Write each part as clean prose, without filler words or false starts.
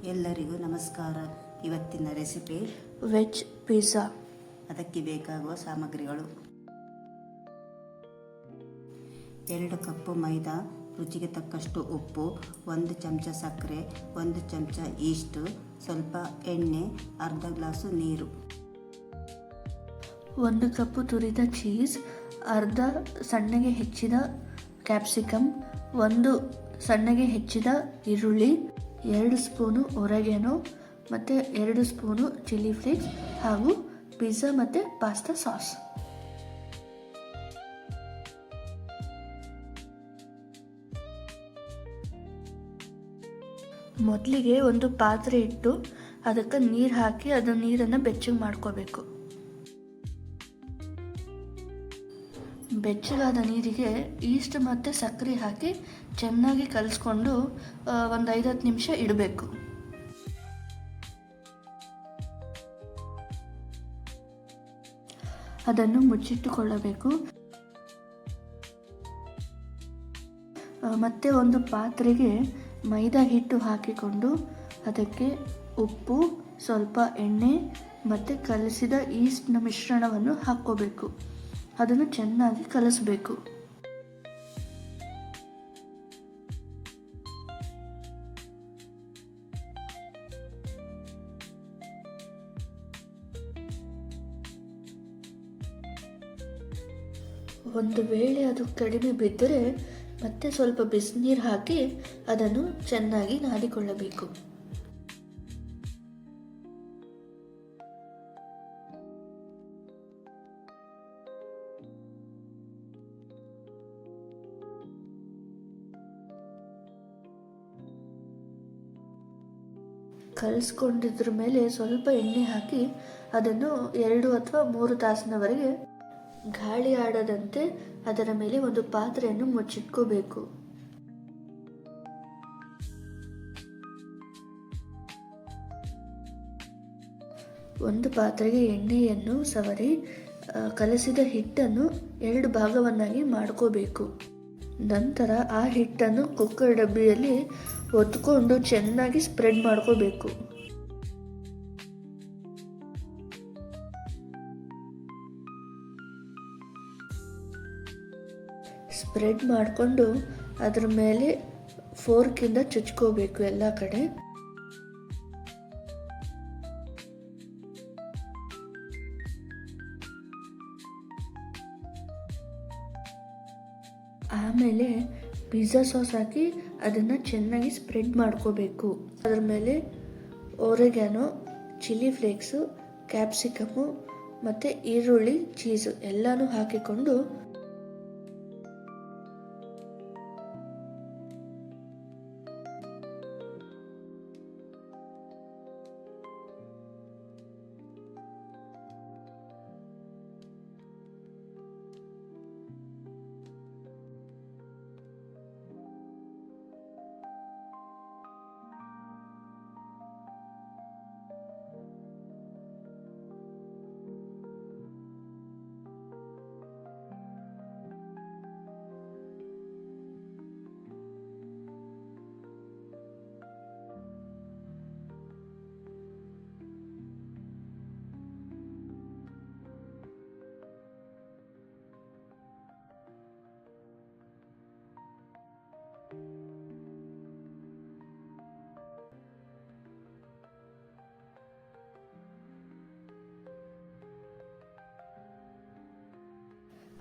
ಎಲ್ಲರಿಗೂ ನಮಸ್ಕಾರ. ಇವತ್ತಿನ ರೆಸಿಪಿ ವೆಜ್ ಪಿಜ್ಜಾ. ಅದಕ್ಕೆ ಬೇಕಾಗುವ ಸಾಮಗ್ರಿಗಳು: 2 ಕಪ್ ಮೈದಾ, ರುಚಿಗೆ ತಕ್ಕಷ್ಟು ಉಪ್ಪು, 1 ಚಮಚ ಸಕ್ಕರೆ, 1 ಚಮಚ ಈಸ್ಟ್, ಸ್ವಲ್ಪ ಎಣ್ಣೆ, ಅರ್ಧ ಗ್ಲಾಸು ನೀರು. 1 ಕಪ್ ತುರಿದ ಚೀಸ್, ಅರ್ಧ ಸಣ್ಣಗೆ ಹೆಚ್ಚಿದ ಕ್ಯಾಪ್ಸಿಕಮ್, 1 ಸಣ್ಣಗೆ ಹೆಚ್ಚಿದ ಈರುಳ್ಳಿ, 2 ಸ್ಪೂನು ಒರೆಗಾನೋ ಮತ್ತು 2 ಸ್ಪೂನು ಚಿಲ್ಲಿ ಫ್ಲೇಕ್ಸ್ ಹಾಗೂ ಪಿಜ್ಜಾ ಮತ್ತು ಪಾಸ್ತಾ ಸಾಸ್. ಮೊದಲಿಗೆ ಒಂದು ಪಾತ್ರೆ ಇಟ್ಟು ಅದಕ್ಕೆ ನೀರು ಹಾಕಿ ಅದು ನೀರನ್ನು ಬೆಚ್ಚಗೆ ಮಾಡ್ಕೋಬೇಕು. ಬೆಚ್ಚಗಾದ ನೀರಿಗೆ ಈಸ್ಟ್ ಮತ್ತು ಸಕ್ಕರೆ ಹಾಕಿ ಚೆನ್ನಾಗಿ ಕಲಿಸ್ಕೊಂಡು ಒಂದು 5-10 ನಿಮಿಷ ಇಡಬೇಕು. ಅದನ್ನು ಮುಚ್ಚಿಟ್ಟುಕೊಳ್ಳಬೇಕು. ಮತ್ತೆ ಒಂದು ಪಾತ್ರೆಗೆ ಮೈದಾ ಹಿಟ್ಟು ಹಾಕಿಕೊಂಡು ಅದಕ್ಕೆ ಉಪ್ಪು, ಸ್ವಲ್ಪ ಎಣ್ಣೆ ಮತ್ತು ಕಲಸಿದ ಈಸ್ಟ್ನ ಮಿಶ್ರಣವನ್ನು ಹಾಕ್ಕೋಬೇಕು. ಅದನ್ನು ಚೆನ್ನಾಗಿ ಕಲಿಸಬೇಕು. ಒಂದು ವೇಳೆ ಅದು ಕಡಿಮೆ ಬಿದ್ದರೆ ಮತ್ತೆ ಸ್ವಲ್ಪ ಬಿಸಿನೀರು ಹಾಕಿ ಅದನ್ನು ಚೆನ್ನಾಗಿ ನಾದಿಕೊಳ್ಳಬೇಕು. ಕಲಿಸ್ಕೊಂಡಿದ್ರ ಮೇಲೆ ಸ್ವಲ್ಪ ಎಣ್ಣೆ ಹಾಕಿ ಅದನ್ನು 2 ಅಥವಾ 3 ತಾಸಿನವರೆಗೆ ಗಾಳಿ ಆಡದಂತೆ ಅದರ ಮೇಲೆ ಒಂದು ಪಾತ್ರೆಯನ್ನು ಮುಚ್ಚಿಟ್ಕೋಬೇಕು. ಒಂದು ಪಾತ್ರೆಗೆ ಎಣ್ಣೆಯನ್ನು ಸವರಿ ಕಲಸಿದ ಹಿಟ್ಟನ್ನು 2 ಭಾಗವನ್ನಾಗಿ ಮಾಡ್ಕೋಬೇಕು. ನಂತರ ಆ ಹಿಟ್ಟನ್ನು ಕುಕ್ಕರ್ ಡಬ್ಬಿಯಲ್ಲಿ ಒತ್ಕೊಂಡು ಚೆನ್ನಾಗಿ ಸ್ಪ್ರೆಡ್ ಮಾಡ್ಕೋಬೇಕು. ಸ್ಪ್ರೆಡ್ ಮಾಡಿಕೊಂಡು ಅದ್ರ ಮೇಲೆ ಫೋರ್ಕಿಂದ ಚುಚ್ಕೋಬೇಕು ಎಲ್ಲ ಕಡೆ. ಆಮೇಲೆ ಪಿಜ್ಜಾ ಸಾಸ್ ಹಾಕಿ ಅದನ್ನು ಚೆನ್ನಾಗಿ ಸ್ಪ್ರೆಡ್ ಮಾಡ್ಕೋಬೇಕು. ಅದರ ಮೇಲೆ ಒರೆಗಾನೋ, ಚಿಲ್ಲಿ ಫ್ಲೇಕ್ಸು, ಕ್ಯಾಪ್ಸಿಕಮ್ಮು ಮತ್ತು ಈರುಳ್ಳಿ, ಚೀಸು ಎಲ್ಲನೂ ಹಾಕಿಕೊಂಡು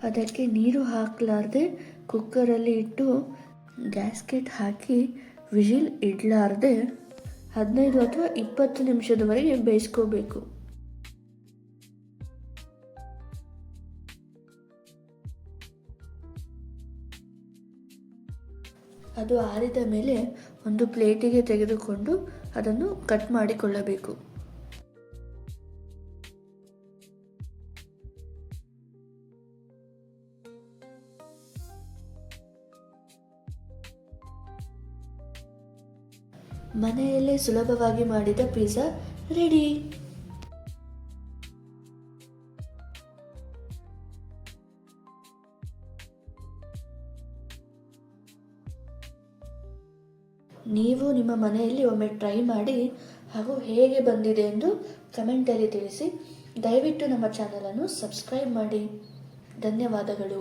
ಅದಕ್ಕೆ ನೀರು ಹಾಕಲಾರ್ದೆ ಕುಕ್ಕರಲ್ಲಿ ಇಟ್ಟು ಗ್ಯಾಸ್ಕೆಟ್ ಹಾಕಿ ವಿಜಿಲ್ ಇಡಲಾರ್ದೆ 15 ಅಥವಾ 20 ನಿಮಿಷದವರೆಗೆ ಬೇಯಿಸ್ಕೋಬೇಕು. ಅದು ಆರಿದ ಮೇಲೆ ಒಂದು ಪ್ಲೇಟಿಗೆ ತೆಗೆದುಕೊಂಡು ಅದನ್ನು ಕಟ್ ಮಾಡಿಕೊಳ್ಳಬೇಕು. ಮನೆಯಲ್ಲೇ ಸುಲಭವಾಗಿ ಮಾಡಿದ ಪಿಜ್ಜಾ ರೆಡಿ. ನೀವು ನಿಮ್ಮ ಮನೆಯಲ್ಲಿ ಒಮ್ಮೆ ಟ್ರೈ ಮಾಡಿ ಹಾಗೂ ಹೇಗೆ ಬಂದಿದೆ ಎಂದು ಕಮೆಂಟಲ್ಲಿ ತಿಳಿಸಿ. ದಯವಿಟ್ಟು ನಮ್ಮ ಚಾನಲನ್ನು ಸಬ್ಸ್ಕ್ರೈಬ್ ಮಾಡಿ. ಧನ್ಯವಾದಗಳು.